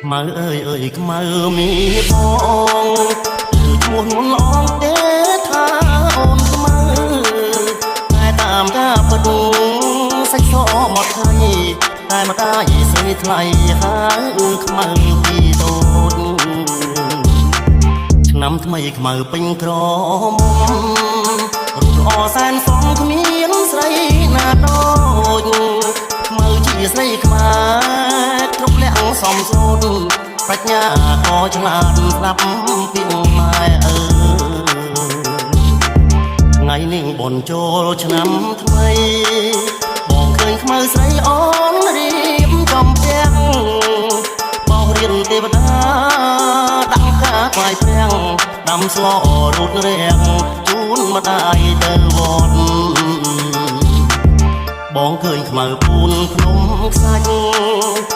មើអើយអើយខ្មៅមានបងគឺឈ្មោះនួនអងទេថាអូនខ្មៅតែតាមការបដុងសាច់សមកថៃតែមកតាយស្រីថ្លៃហើយខ្មៅពីតូចឆ្នាំថ្មីខ្មៅពេញក្រមុំរូបល្អសែនសំគ្មានស្រីណាដូចខ្មៅជាស្រីខ្មែរគ្រប់លក្ខសំសូនប្រាជ្ញាក៏ឆ្លាតស្ដាប់ពីម៉ែថ្ងៃនេះបនចូលឆ្នាំថ្មីបងឃើញខ្មៅស្រីអូនរៀបចំពាំងបោះរៀនទេវតាដាក់ការខ្វាយព្រាំងដាំស្លរូតរាំងជូនម្ដាយទៅវត្តបងឃើញខ្មៅពូនភ្នំខ្សាច់